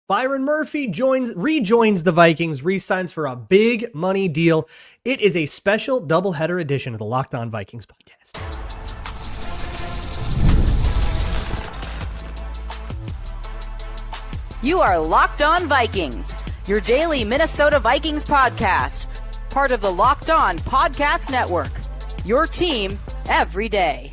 Byron Murphy rejoins the Vikings, re-signs for a big money deal. It is a special doubleheader edition of the Locked On Vikings podcast. You are Locked On Vikings, your daily Minnesota Vikings podcast, part of the Locked On Podcast Network, your team every day.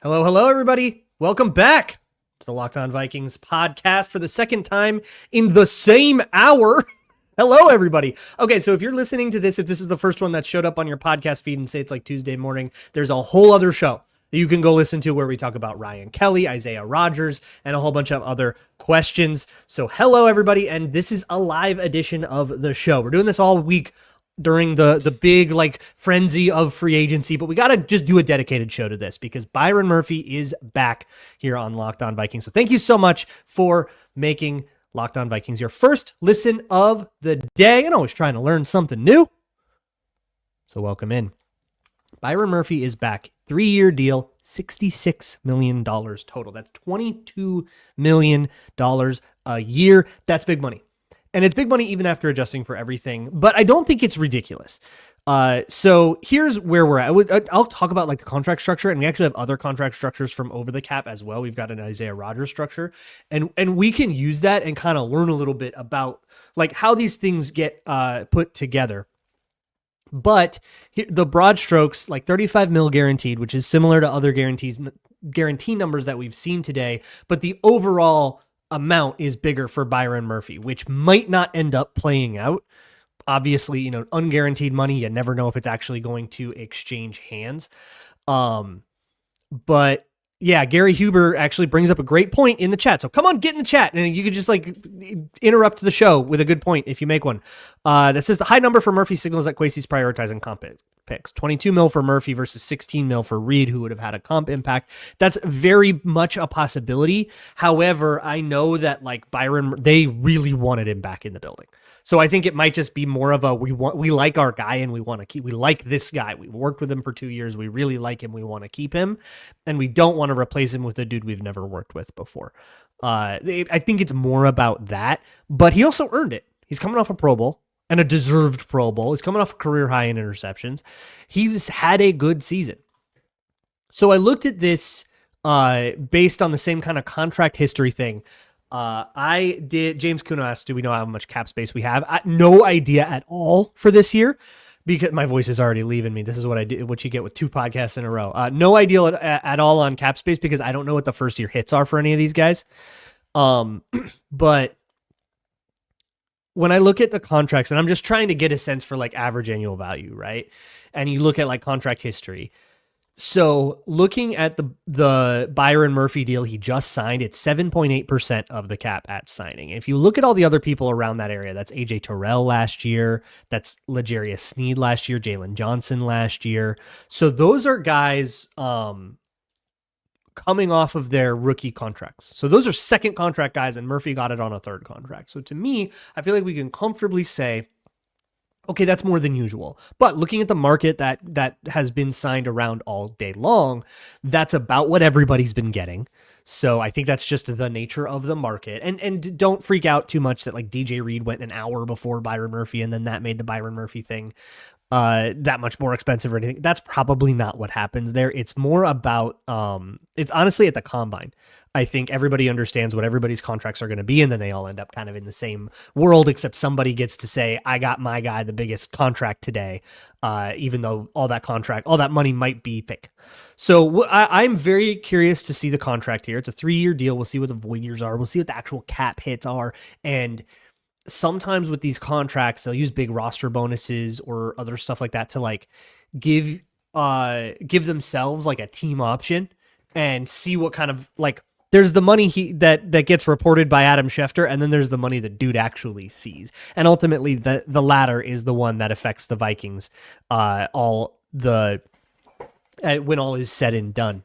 Hello, everybody. Welcome back to the Locked On Vikings podcast for the second time in the same hour. Hello, everybody. Okay, so if you're listening to this, if this is the first one that showed up on your podcast feed and say it's like Tuesday morning, there's a whole other show that you can go listen to where we talk about Ryan Kelly, Isaiah Rodgers, and a whole bunch of other questions. So hello, everybody, and this is a live edition of the show. We're doing this all week during the big like frenzy of free agency, but we got to just do a dedicated show to this because Byron Murphy is back here on Locked On Vikings. So thank you so much for making Locked On Vikings your first listen of the day and always trying to learn something new. So welcome in. Byron Murphy is back. 3-year deal, $66 million total. That's $22 million a year. That's big money. And it's big money even after adjusting for everything, but I don't think it's ridiculous. So here's where we're at. I'll talk about like the contract structure, and we actually have other contract structures from over the cap as well. We've got an Isaiah Rodgers structure, and we can use that and kind of learn a little bit about like how these things get put together. But the broad strokes, like 35 mil guaranteed, which is similar to other guarantee numbers that we've seen today, but the overall amount is bigger for Byron Murphy, which might not end up playing out. Obviously, unguaranteed money, you never know if it's actually going to exchange hands. But yeah, Gary Huber actually brings up a great point in the chat. So come on, get in the chat, and you could just like interrupt the show with a good point if you make one. That says the high number for Murphy signals that Kwesi's prioritizing comp picks. 22 mil for Murphy versus 16 mil for Reed, who would have had a comp impact. That's very much a possibility. However, I know that like Byron, they really wanted him back in the building. So I think it might just be more of a we like our guy and we like this guy. We worked with him for 2 years. We really like him. We want to keep him, and we don't want to replace him with a dude we've never worked with before. I think it's more about that, but he also earned it. He's coming off a Pro Bowl and a deserved Pro Bowl. He's coming off a career high in interceptions. He's had a good season. So I looked at this based on the same kind of contract history thing. James Kuno asked, do we know how much cap space we have? No idea at all for this year because my voice is already leaving me. This is what you get with 2 podcasts in a row. No idea at all on cap space because I don't know what the first year hits are for any of these guys. But when I look at the contracts, and I'm just trying to get a sense for like average annual value, right? And you look at like contract history. So looking at the Byron Murphy deal he just signed, it's 7.8% of the cap at signing. If you look at all the other people around that area, that's AJ Terrell last year, that's L'Jarius Sneed last year, Jalen Johnson last year. So those are guys coming off of their rookie contracts. So those are second contract guys, and Murphy got it on a third contract. So to me, I feel like we can comfortably say, okay, that's more than usual. But looking at the market that has been signed around all day long, that's about what everybody's been getting. So I think that's just the nature of the market. And don't freak out too much that like DJ Reed went an hour before Byron Murphy, and then that made the Byron Murphy thing that much more expensive or anything. That's probably not what happens there. It's more about, it's honestly at the combine. I think everybody understands what everybody's contracts are going to be, and then they all end up kind of in the same world, except somebody gets to say, I got my guy the biggest contract today, even though all that money might be fake. So I'm very curious to see the contract here. It's a 3-year deal. We'll see what the void years are. We'll see what the actual cap hits are. And sometimes with these contracts, they'll use big roster bonuses or other stuff like that to like give themselves like a team option and see what kind of like, there's the money that gets reported by Adam Schefter, and then there's the money that dude actually sees. And ultimately the latter is the one that affects the Vikings when all is said and done.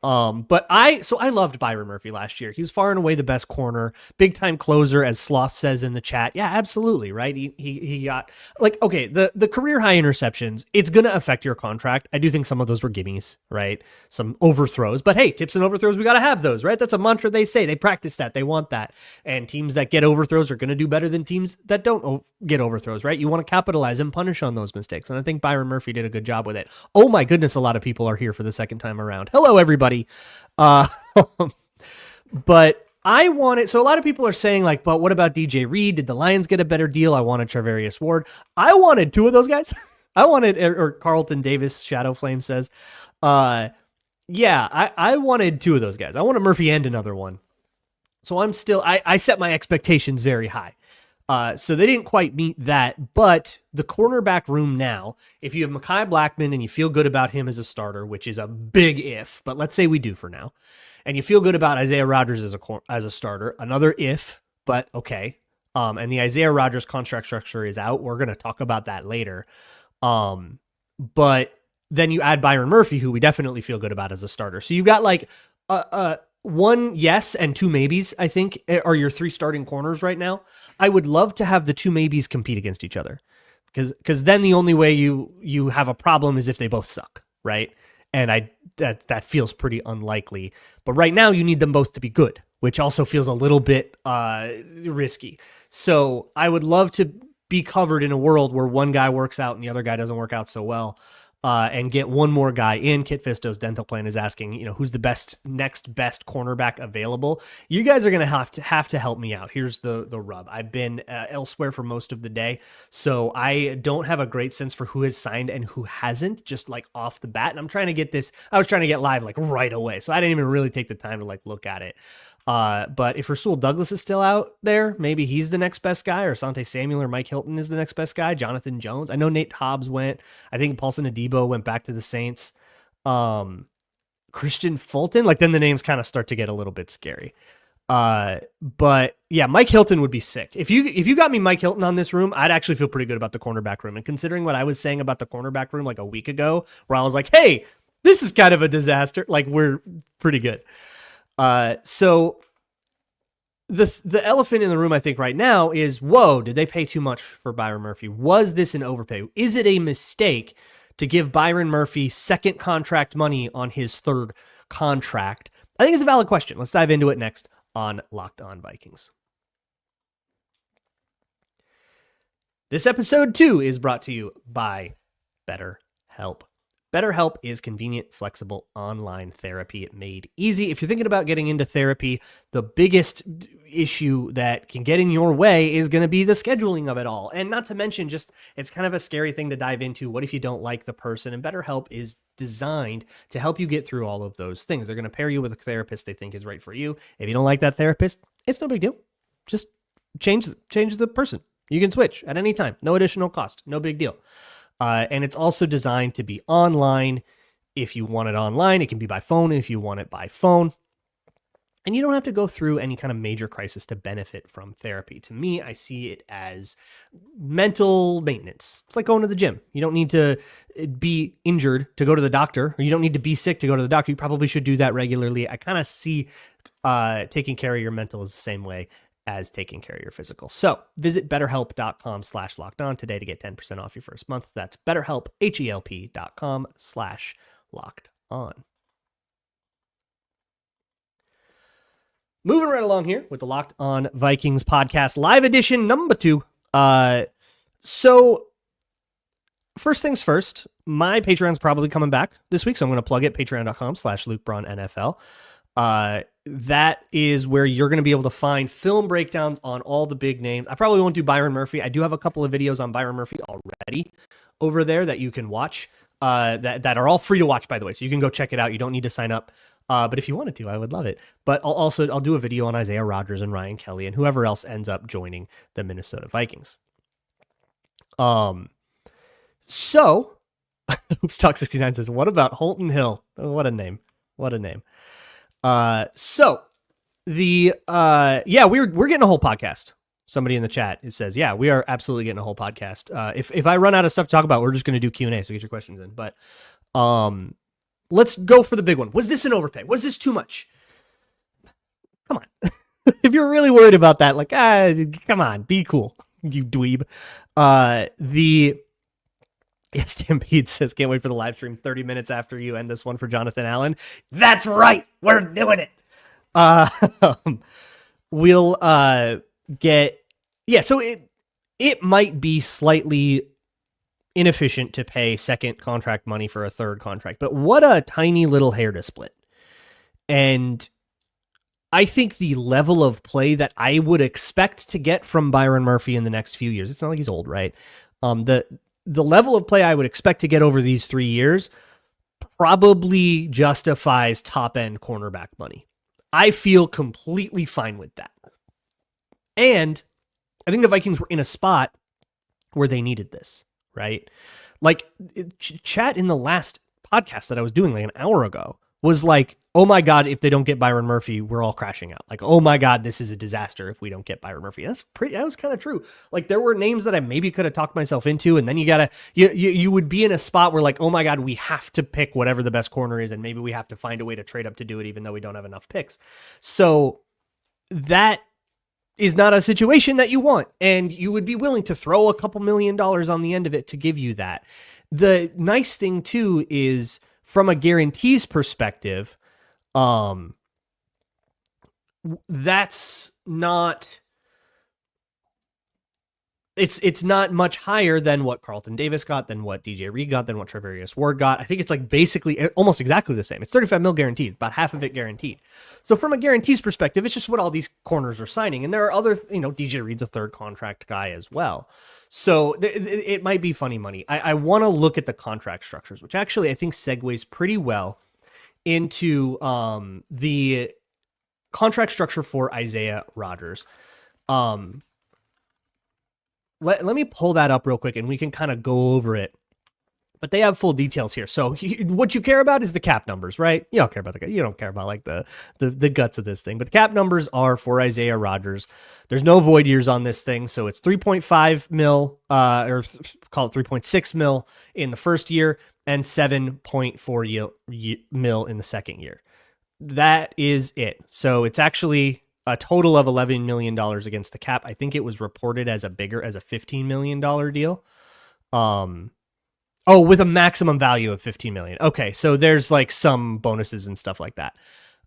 But I loved Byron Murphy last year. He was far and away the best corner, big time closer, as Sloth says in the chat. Yeah, absolutely. Right. He got okay, the career high interceptions, it's going to affect your contract. I do think some of those were gimmies, right? Some overthrows, but hey, tips and overthrows, we got to have those, right? That's a mantra they say. They practice that. They want that. And teams that get overthrows are going to do better than teams that don't get overthrows, right? You want to capitalize and punish on those mistakes. And I think Byron Murphy did a good job with it. Oh my goodness, a lot of people are here for the second time around. Hello, everybody. But I wanted, so a lot of people are saying but what about DJ Reed? Did the Lions get a better deal? I wanted Charvarius Ward. I wanted two of those guys. I wanted, or Carlton Davis, Shadow Flame says, I wanted two of those guys. I wanted Murphy and another one. So I set my expectations very high. So they didn't quite meet that, but the cornerback room now, if you have Mekhi Blackmon and you feel good about him as a starter, which is a big if, but let's say we do for now, and you feel good about Isaiah Rodgers as a starter, another if, but okay. And the Isaiah Rodgers contract structure is out. We're going to talk about that later. But then you add Byron Murphy, who we definitely feel good about as a starter. So you got one yes and two maybes, I think, are your three starting corners right now. I would love to have the two maybes compete against each other, because then the only way you have a problem is if they both suck, right? And that feels pretty unlikely. But right now you need them both to be good, which also feels a little bit risky. So I would love to be covered in a world where one guy works out and the other guy doesn't work out so well. And get one more guy in. Kit Fisto's dental plan is asking, who's the next best cornerback available? You guys are going to have to help me out. Here's the rub. I've been elsewhere for most of the day, so I don't have a great sense for who has signed and who hasn't, just off the bat. And I'm trying to get this. I was trying to get live right away, so I didn't even really take the time to look at it. But if Rasul Douglas is still out there, maybe he's the next best guy, or Asante Samuel or Mike Hilton is the next best guy. Jonathan Jones. I know Nate Hobbs went. I think Paulson Adebo went back to the Saints. Christian Fulton, then the names kind of start to get a little bit scary. But yeah, Mike Hilton would be sick. If you got me Mike Hilton on this room, I'd actually feel pretty good about the cornerback room. And considering what I was saying about the cornerback room a week ago, where I was like, hey, this is kind of a disaster. We're pretty good. So the elephant in the room, I think right now is, whoa, did they pay too much for Byron Murphy? Was this an overpay? Is it a mistake to give Byron Murphy second contract money on his third contract? I think it's a valid question. Let's dive into it next on Locked On Vikings. This episode 2 is brought to you by Betterhelp. BetterHelp is convenient, flexible online therapy made easy. If you're thinking about getting into therapy, the biggest issue that can get in your way is going to be the scheduling of it all. And not to mention, just it's kind of a scary thing to dive into. What if you don't like the person? And BetterHelp is designed to help you get through all of those things. They're going to pair you with a therapist they think is right for you. If you don't like that therapist, it's no big deal. Just change the person. You can switch at any time. No additional cost. No big deal. And it's also designed to be online. If you want it online, it can be by phone if you want it by phone. And you don't have to go through any kind of major crisis to benefit from therapy. To me, I see it as mental maintenance. It's like going to the gym. You don't need to be injured to go to the doctor, or you don't need to be sick to go to the doctor. You probably should do that regularly. I kind of see taking care of your mental is the same way as taking care of your physical. So visit betterhelp.com/lockedon today to get 10% off your first month. That's betterhelp, HELP.com/lockedon. Moving right along here with the Locked On Vikings podcast, live edition number 2. So first things first, my Patreon's probably coming back this week, so I'm going to plug it, patreon.com/LukeBraunNFL. That is where you're going to be able to find film breakdowns on all the big names. I probably won't do Byron Murphy. I do have a couple of videos on Byron Murphy already over there that you can watch, that are all free to watch, by the way. So you can go check it out. You don't need to sign up. But if you wanted to, I would love it. But I'll do a video on Isaiah Rodgers and Ryan Kelly and whoever else ends up joining the Minnesota Vikings. So Hoops Talk 69 says, what about Holton Hill? Oh, what a name. What a name. So the, we're getting a whole podcast. Somebody in the chat, it says, yeah, we are absolutely getting a whole podcast. If I run out of stuff to talk about, we're just going to do Q&A. So get your questions in. But, let's go for the big one. Was this an overpay? Was this too much? Come on. If you're really worried about that, like, come on, be cool, you dweeb. Stampede says, can't wait for the live stream 30 minutes after you end this one for Jonathan Allen. That's right. We're doing it. We'll get, so it might be slightly inefficient to pay second contract money for a third contract, but what a tiny little hair to split. And I think the level of play that I would expect to get from Byron Murphy in the next few years, it's not like he's old, right? The level of play I would expect to get over these 3 years probably justifies top end cornerback money. I feel completely fine with that. And I think the Vikings were in a spot where they needed this, right? Like, chat in the last podcast that I was doing like an hour ago was like, oh my God, if they don't get Byron Murphy, we're all crashing out. Like, oh my God, this is a disaster if we don't get Byron Murphy. That was kind of true. Like, there were names that I maybe could have talked myself into, and then you would be in a spot where like, oh my God, we have to pick whatever the best corner is, and maybe we have to find a way to trade up to do it, even though we don't have enough picks. So that is not a situation that you want, and you would be willing to throw a couple $1 million on the end of it to give you that. The nice thing too is, from a guarantees perspective, that's not, it's not much higher than what Carlton Davis got, than what DJ Reed got, than what Treverius Ward got. I think it's like basically almost exactly the same. It's 35 mil guaranteed, about half of it guaranteed. So from a guarantees perspective, it's just what all these corners are signing. And there are other, DJ Reed's a third contract guy as well. So it might be funny money. I want to look at the contract structures, which actually I think segues pretty well into the contract structure for Isaiah Rodgers. Let me pull that up real quick and we can kind of go over it. But they have full details here. So what you care about is the cap numbers, right? You don't care about you don't care about like the guts of this thing. But the cap numbers are for Isaiah Rodgers. There's no void years on this thing, so it's 3.5 mil, or call it 3.6 mil in the first year, and 7.4 mil in the second year. That is it. So it's actually a total of $11 million against the cap. I think it was reported as a $15 million deal. Oh, with a maximum value of 15 million. Okay, so there's like some bonuses and stuff like that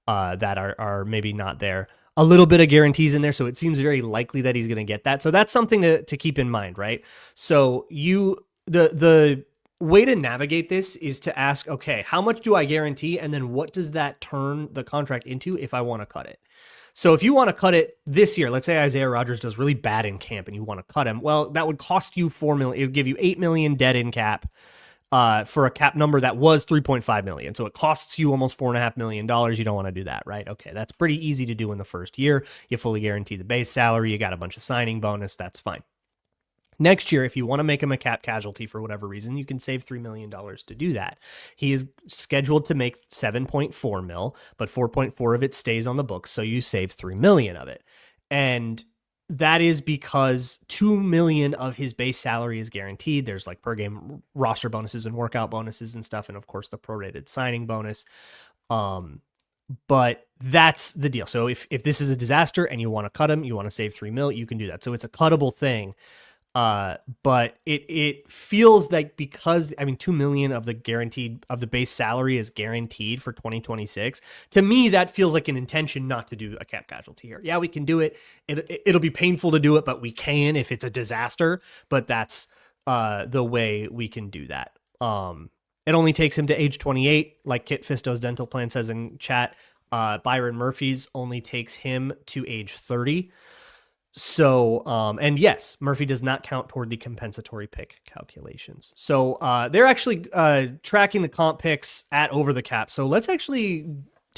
that are maybe not there. A little bit of guarantees in there, so it seems very likely that he's going to get that. So that's something to keep in mind, right? So the way to navigate this is to ask, okay, how much do I guarantee, and then what does that turn the contract into if I want to cut it? So if you want to cut it this year, let's say Isaiah Rodgers does really bad in camp and you want to cut him, well, that would cost you $4 million. It would give you $8 million dead in cap for a cap number that was $3.5 million. So it costs you almost $4.5 million. You don't want to do that, right? Okay, that's pretty easy to do in the first year. You fully guarantee the base salary. You got a bunch of signing bonus. That's fine. Next year, if you want to make him a cap casualty for whatever reason, you can save $3 million to do that. He is scheduled to make 7.4 mil, but 4.4 of it stays on the books, so you save $3 million of it. And that is because $2 million of his base salary is guaranteed. There's like per game roster bonuses and workout bonuses and stuff, and of course the prorated signing bonus. But that's the deal. So if this is a disaster and you want to cut him, you want to save $3 million, you can do that. So it's a cuttable thing. But it feels like, because $2 million of the base salary is guaranteed for 2026. To me, that feels like an intention not to do a cap casualty here. Yeah, we can do it. It'll be painful to do it, but we can if it's a disaster. But that's the way we can do that. It only takes him to age 28, like Kit Fisto's dental plan says in chat. Byron Murphy's only takes him to age 30. So, and yes, Murphy does not count toward the compensatory pick calculations. So, they're actually tracking the comp picks at over the cap. So let's actually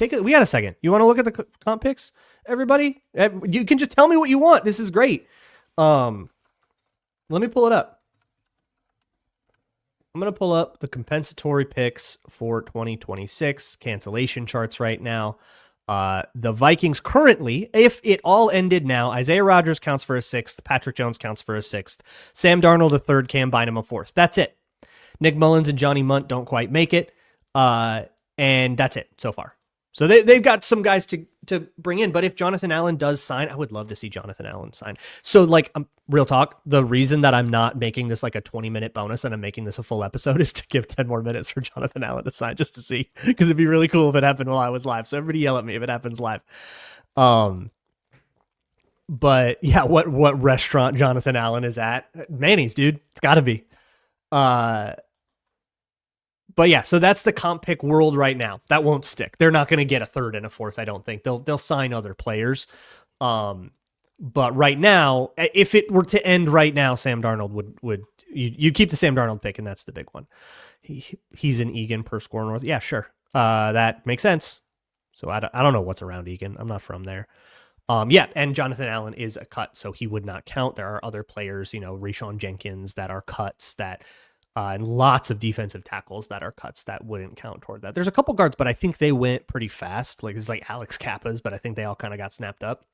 we got a second. You want to look at the comp picks, everybody? You can just tell me what you want. This is great. Let me pull it up. I'm going to pull up the compensatory picks for 2026 cancellation charts right now. The Vikings currently, if it all ended now, Isaiah Rodgers counts for a 6th, Patrick Jones counts for a 6th, Sam Darnold a 3rd, Cam Bynum a 4th. That's it. Nick Mullins and Johnny Munt don't quite make it. And that's it so far. So they've got some guys to bring in. But if Jonathan Allen does sign, I would love to see Jonathan Allen sign. So like real talk, the reason that I'm not making this like a 20-minute bonus and I'm making this a full episode is to give 10 more minutes for Jonathan Allen to sign, just to see, because it'd be really cool if it happened while I was live. So everybody yell at me if it happens live. But yeah, what restaurant Jonathan Allen is at? Manny's, dude. It's gotta be. But yeah, so that's the comp pick world right now. That won't stick. They're not going to get a third and a fourth, I don't think. They'll sign other players. But right now, if it were to end right now, Sam Darnold would you keep the Sam Darnold pick, and that's the big one. He's an Egan per score north. Yeah, sure. That makes sense. So I don't know what's around Egan. I'm not from there. Yeah, and Jonathan Allen is a cut, so he would not count. There are other players, Rashawn Jenkins, that are cuts, and lots of defensive tackles that are cuts that wouldn't count toward that. There's a couple guards, but I think they went pretty fast. Like there's like Alex Kappa's, but I think they all kind of got snapped up.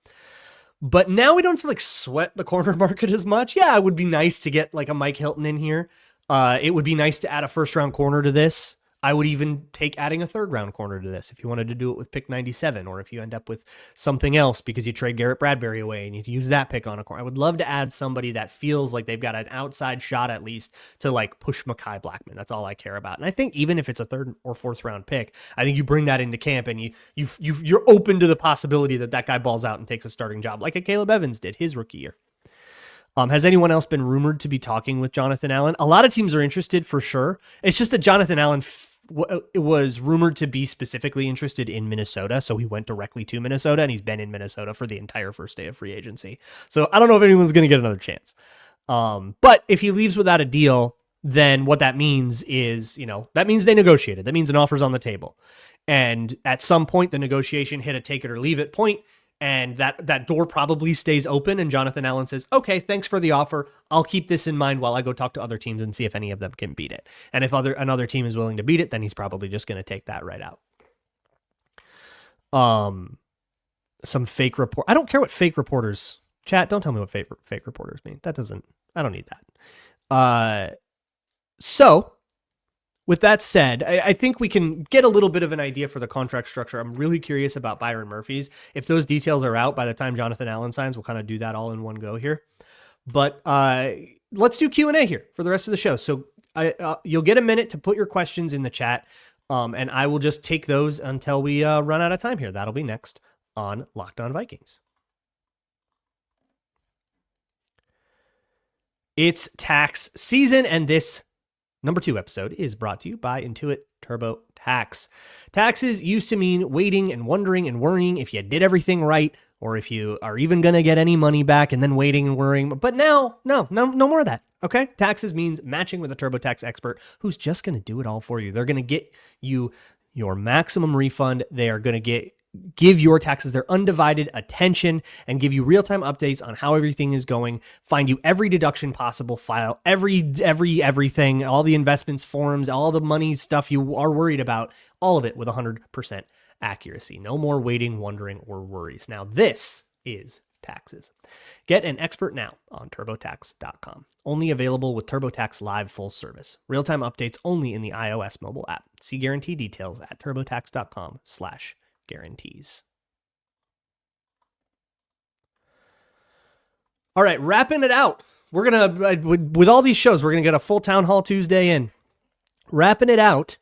But now we don't have to like sweat the corner market as much. Yeah, it would be nice to get like a Mike Hilton in here. It would be nice to add a first round corner to this. I would even take adding a third round corner to this if you wanted to do it with pick 97, or if you end up with something else because you trade Garrett Bradbury away and you use that pick on a corner. I would love to add somebody that feels like they've got an outside shot at least to like push Mekhi Blackman. That's all I care about. And I think even if it's a third or fourth round pick, I think you bring that into camp and you're open to the possibility that guy balls out and takes a starting job like a Caleb Evans did his rookie year. Has anyone else been rumored to be talking with Jonathan Allen? A lot of teams are interested for sure. It's just that Jonathan Allen was rumored to be specifically interested in Minnesota, so he went directly to Minnesota, and he's been in Minnesota for the entire first day of free agency. So I don't know if anyone's going to get another chance. But if he leaves without a deal, then what that means is, that means they negotiated. That means an offer's on the table. And at some point, the negotiation hit a take it or leave it point, and that door probably stays open, and Jonathan Allen says, okay, thanks for the offer. I'll keep this in mind while I go talk to other teams and see if any of them can beat it. And if another team is willing to beat it, then he's probably just going to take that right out. Some fake report. I don't care what fake reporters. Chat, don't tell me what fake reporters mean. I don't need that. So with that said, I think we can get a little bit of an idea for the contract structure. I'm really curious about Byron Murphy's. If those details are out by the time Jonathan Allen signs, we'll kind of do that all in one go here. But let's do Q&A here for the rest of the show. So you'll get a minute to put your questions in the chat, and I will just take those until we run out of time here. That'll be next on Locked On Vikings. It's tax season, and this number 2 episode is brought to you by Intuit TurboTax. Taxes used to mean waiting and wondering and worrying if you did everything right, or if you are even going to get any money back, and then waiting and worrying. But now, no more of that. Okay. Taxes means matching with a TurboTax expert who's just going to do it all for you. They're going to get you your maximum refund. They are going to give your taxes their undivided attention and give you real-time updates on how everything is going, find you every deduction possible, file everything, all the investments, forms, all the money stuff you are worried about, all of it with 100% accuracy. No more waiting, wondering, or worries. Now this is taxes. Get an expert now on TurboTax.com. Only available with TurboTax Live full service. Real-time updates only in the iOS mobile app. See guarantee details at TurboTax.com/guarantees. All right, wrapping it out. We're going to, with all these shows, we're going to get a full Town Hall Tuesday in. Wrapping it out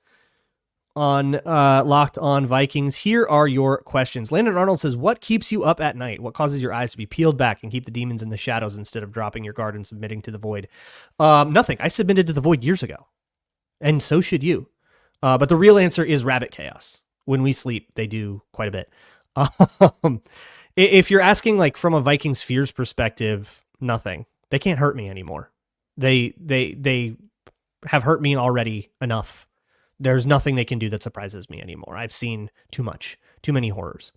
on Locked On Vikings. Here are your questions. Landon Arnold says, what keeps you up at night? What causes your eyes to be peeled back and keep the demons in the shadows instead of dropping your guard and submitting to the void? Nothing. I submitted to the void years ago, and so should you. But the real answer is rabbit chaos. When we sleep, they do quite a bit. If you're asking like from a Vikings fears perspective, nothing. They can't hurt me anymore. They have hurt me already enough. There's nothing they can do that surprises me anymore. I've seen too many horrors.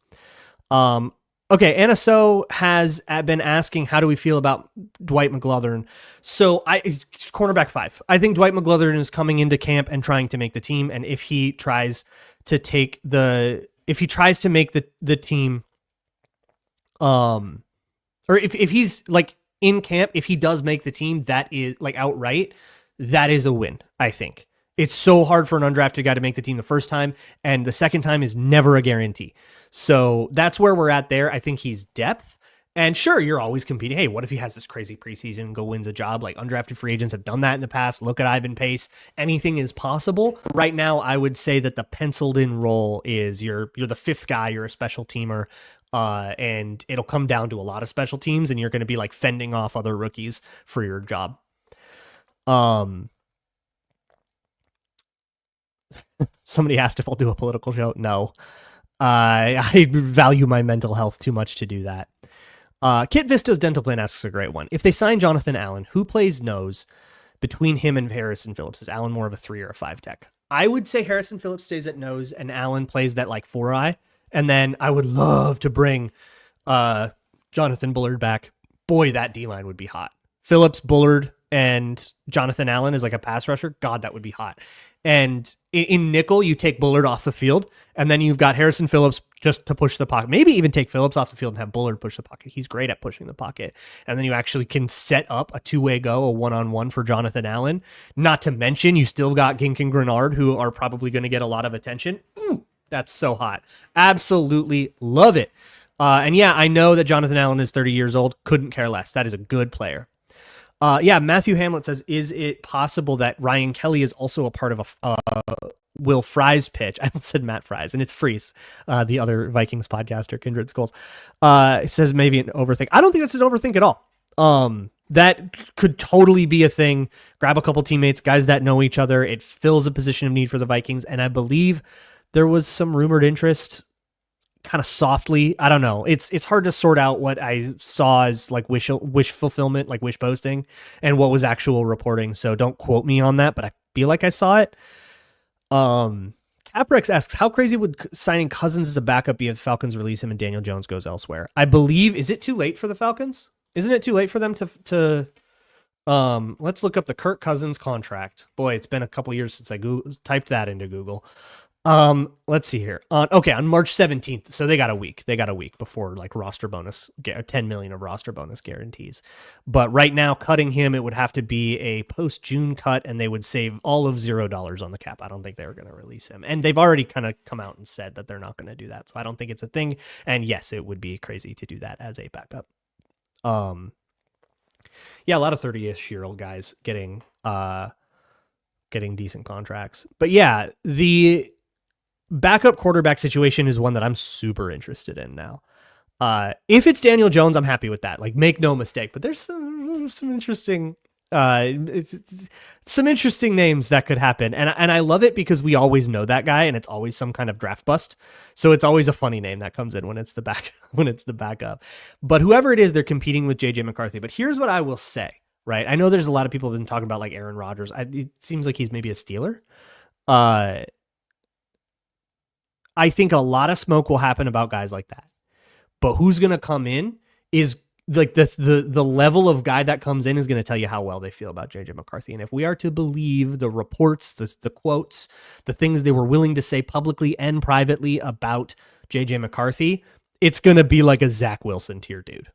Okay, Anna So has been asking, how do we feel about Dwight McGlothern? So cornerback 5. I think Dwight McGlothern is coming into camp and trying to make the team. And if he tries to make the team, or if he's like in camp, if he does make the team, that is like outright, that is a win, I think. It's so hard for an undrafted guy to make the team the first time, and the second time is never a guarantee. So that's where we're at there. I think he's depth. And sure, you're always competing. Hey, what if he has this crazy preseason and go wins a job? Like undrafted free agents have done that in the past. Look at Ivan Pace. Anything is possible. Right now, I would say that the penciled in role is you're the fifth guy, you're a special teamer, and it'll come down to a lot of special teams, and you're going to be like fending off other rookies for your job. Somebody asked if I'll do a political show. No. I value my mental health too much to do that. Kit Visto's dental plan asks a great one. If they sign Jonathan Allen, who plays nose between him and Harrison Phillips? Is Allen more of a 3 or a 5 tech? I would say Harrison Phillips stays at nose and Allen plays that like 4-eye. And then I would love to bring Jonathan Bullard back. Boy, that D-line would be hot. Phillips, Bullard, and Jonathan Allen is like a pass rusher. God, that would be hot. And in nickel, you take Bullard off the field, and then you've got Harrison Phillips just to push the pocket. Maybe even take Phillips off the field and have Bullard push the pocket. He's great at pushing the pocket. And then you actually can set up a two-way go, a one-on-one for Jonathan Allen. Not to mention, you still got Gink and Grenard, who are probably going to get a lot of attention. That's so hot. Absolutely love it. And yeah, I know that Jonathan Allen is 30 years old. Couldn't care less. That is a good player. Matthew Hamlet says, is it possible that Ryan Kelly is also a part of Will Fry's pitch? I almost said Matt Fry's, and it's Freeze, the other Vikings podcaster, Kindred Skulls. It says maybe an overthink. I don't think that's an overthink at all. That could totally be a thing. Grab a couple teammates, guys that know each other. It fills a position of need for the Vikings, and I believe there was some rumored interest kind of softly. I don't know. It's hard to sort out what I saw as like wish fulfillment, like wish posting, and what was actual reporting. So don't quote me on that, but I feel like I saw it. Caprex asks, how crazy would signing Cousins as a backup be if the Falcons release him and Daniel Jones goes elsewhere? I believe, is it too late for the Falcons? Isn't it too late for them to let's look up the Kirk Cousins contract. Boy, it's been a couple years since I typed that into Google. Let's see here. On March 17th. So they got a week. Before like roster bonus, 10 million of roster bonus guarantees. But right now, cutting him, it would have to be a post-June cut, and they would save all of $0 on the cap. I don't think they were going to release him. And they've already kind of come out and said that they're not going to do that. So I don't think it's a thing. And yes, it would be crazy to do that as a backup. A lot of 30-ish-year-old guys getting decent contracts. But yeah, the backup quarterback situation is one that I'm super interested in now. If it's Daniel Jones, I'm happy with that. Like, make no mistake. But there's some interesting names that could happen, and I love it because we always know that guy, and it's always some kind of draft bust. So it's always a funny name that comes in when it's the backup. But whoever it is, they're competing with JJ McCarthy. But here's what I will say. Right, I know there's a lot of people who've been talking about like Aaron Rodgers. It seems like he's maybe a Steeler. I think a lot of smoke will happen about guys like that. But who's going to come in is like this, the level of guy that comes in is going to tell you how well they feel about JJ McCarthy. And if we are to believe the reports, the quotes, the things they were willing to say publicly and privately about JJ McCarthy, it's going to be like a Zach Wilson tier dude,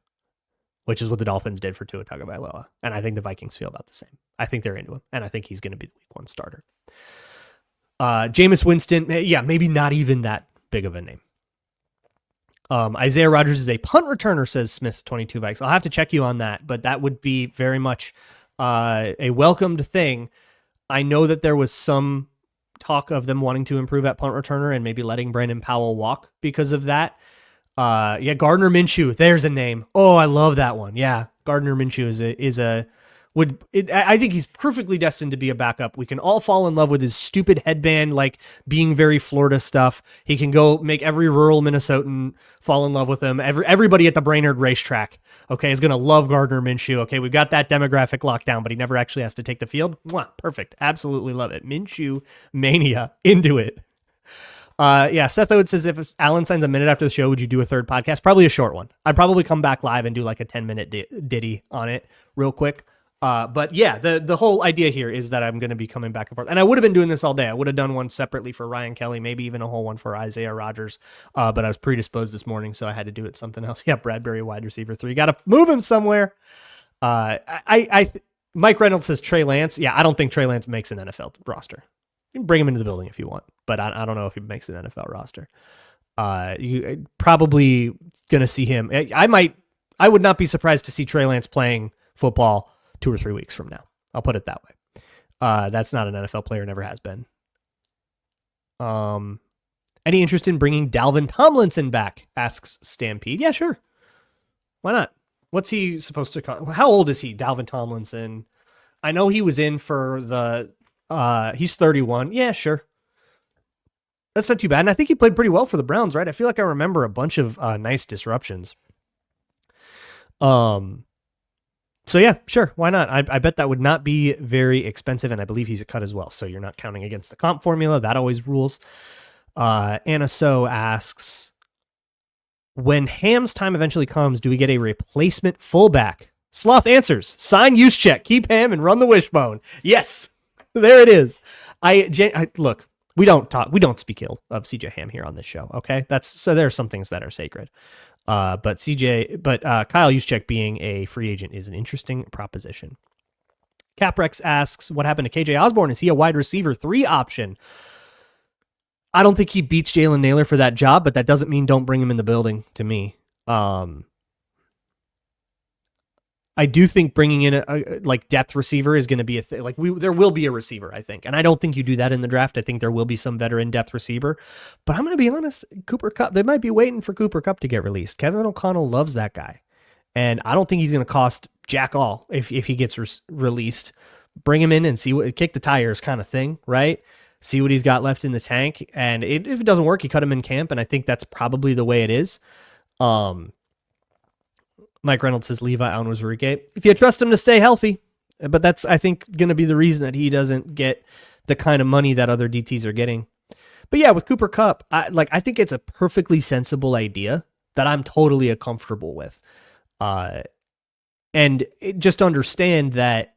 which is what the Dolphins did for Tua Tagovailoa. And I think the Vikings feel about the same. I think they're into him, and I think he's going to be the week 1 starter. Jameis Winston, maybe not even that big of a name. Isaiah Rodgers is a punt returner, says Smith 22 Vikes. I'll have to check you on that, but that would be very much a welcomed thing. I know that there was some talk of them wanting to improve at punt returner and maybe letting Brandon Powell walk because of that. Gardner Minshew, there's a name. Oh, I love that one. Yeah, Gardner Minshew I think he's perfectly destined to be a backup. We can all fall in love with his stupid headband, like being very Florida stuff. He can go make every rural Minnesotan fall in love with him. Everybody at the Brainerd racetrack, okay, is going to love Gardner Minshew. Okay, we've got that demographic locked down, but he never actually has to take the field. Mwah, perfect. Absolutely love it. Minshew mania. Into it. Seth Oates says, if Alan signs a minute after the show, would you do a third podcast? Probably a short one. I'd probably come back live and do like a 10-minute ditty on it real quick. But yeah, the whole idea here is that I'm going to be coming back and forth, and I would have been doing this all day. I would have done one separately for Ryan Kelly, maybe even a whole one for Isaiah Rodgers. But I was predisposed this morning, so I had to do it something else. Yeah, Bradbury, wide receiver 3. Got to move him somewhere. Mike Reynolds says Trey Lance. Yeah, I don't think Trey Lance makes an NFL roster. You can bring him into the building if you want, but I don't know if he makes an NFL roster. You probably going to see him. I would not be surprised to see Trey Lance playing football 2 or 3 weeks from now. I'll put it that way. That's not an NFL player, never has been. Any interest in bringing Dalvin Tomlinson back? Asks Stampede. Yeah, sure. Why not? What's he supposed to call? How old is he, Dalvin Tomlinson? I know he was in for the, he's 31. Yeah, sure. That's not too bad. And I think he played pretty well for the Browns, right? I feel like I remember a bunch of nice disruptions. So yeah, sure. Why not? I bet that would not be very expensive. And I believe he's a cut as well. So you're not counting against the comp formula. That always rules. Anna So asks, when Ham's time eventually comes, do we get a replacement fullback? Sloth answers, sign use check, keep Ham and run the wishbone. Yes, there it is. Look, we don't speak ill of CJ Ham here on this show. Okay. So there are some things that are sacred. But Kyle Juszczyk being a free agent is an interesting proposition. Caprex asks, what happened to KJ Osborne? Is he a wide receiver 3 option? I don't think he beats Jalen Naylor for that job, but that doesn't mean don't bring him in the building to me. I do think bringing in a depth receiver is going to be a thing. There will be a receiver, I think. And I don't think you do that in the draft. I think there will be some veteran depth receiver, but I'm going to be honest, Cooper Kupp, they might be waiting for Cooper Kupp to get released. Kevin O'Connell loves that guy. And I don't think he's going to cost jack all if he gets released. Bring him in and kick the tires kind of thing, right? See what he's got left in the tank. And if it doesn't work, you cut him in camp. And I think that's probably the way it is. Mike Reynolds says Levi Onwuzurike. If you trust him to stay healthy, but that's, I think, going to be the reason that he doesn't get the kind of money that other DTs are getting. But yeah, with Cooper Kupp, I think it's a perfectly sensible idea that I'm totally comfortable with. And just understand that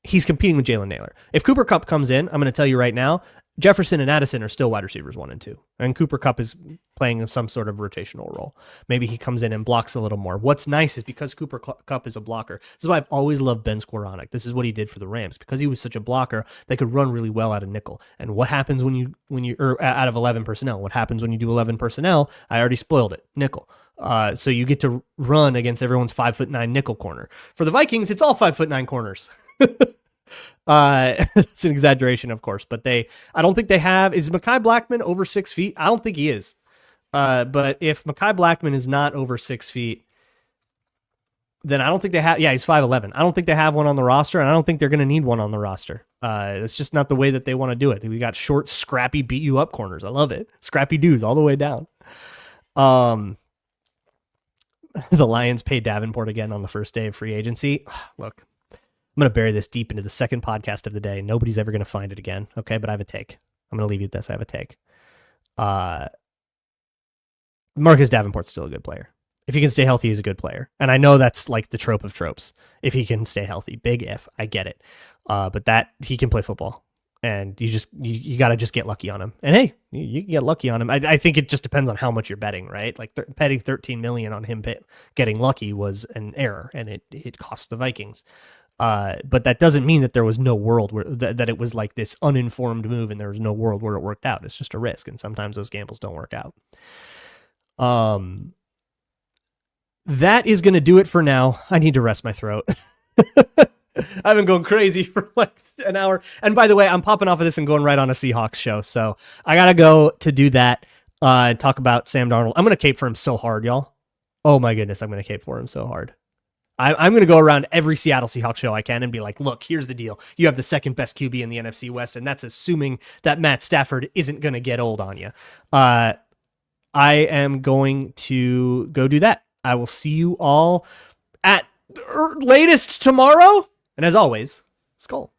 he's competing with Jalen Naylor. If Cooper Kupp comes in, I'm going to tell you right now, Jefferson and Addison are still wide receivers 1 and 2. And Cooper Kupp is playing some sort of rotational role. Maybe he comes in and blocks a little more. What's nice is because Cooper Kupp is a blocker. This is why I've always loved Ben Skowronek. This is what he did for the Rams. Because he was such a blocker, they could run really well out of nickel. And what happens when you out of 11 personnel? What happens when you do 11 personnel? I already spoiled it. Nickel. So you get to run against everyone's 5'9" nickel corner. For the Vikings, it's all 5'9" corners. It's an exaggeration, of course, but I don't think they have. Is Mekhi Blackman over 6 feet? I don't think he is. But if Mekhi Blackman is not over 6 feet, then I don't think they have. Yeah, he's 5'11". I don't think they have one on the roster, and I don't think they're going to need one on the roster. It's just not the way that they want to do it. We got short, scrappy, beat you up corners. I love it. Scrappy dudes all the way down. The Lions pay Davenport again on the first day of free agency. Look, I'm going to bury this deep into the second podcast of the day. Nobody's ever going to find it again. Okay, but I have a take. I'm going to leave you with this. I have a take. Marcus Davenport's still a good player. If he can stay healthy, he's a good player. And I know that's like the trope of tropes. If he can stay healthy, big if. I get it. But that he can play football. And you got to just get lucky on him. And hey, you can get lucky on him. I think it just depends on how much you're betting, right? Like betting $13 million on him getting lucky was an error, and it cost the Vikings. But that doesn't mean that there was no world where that it was like this uninformed move and there was no world where it worked out. It's just a risk. And sometimes those gambles don't work out. That is going to do it for now. I need to rest my throat. I've been going crazy for like an hour. And by the way, I'm popping off of this and going right on a Seahawks show. So I got to go to do that. Talk about Sam Darnold. I'm going to cape for him so hard, y'all. Oh my goodness. I'm going to cape for him so hard. I'm going to go around every Seattle Seahawks show I can and be like, look, here's the deal. You have the second best QB in the NFC West, and that's assuming that Matt Stafford isn't going to get old on you. I am going to go do that. I will see you all at latest tomorrow. And as always, Skull.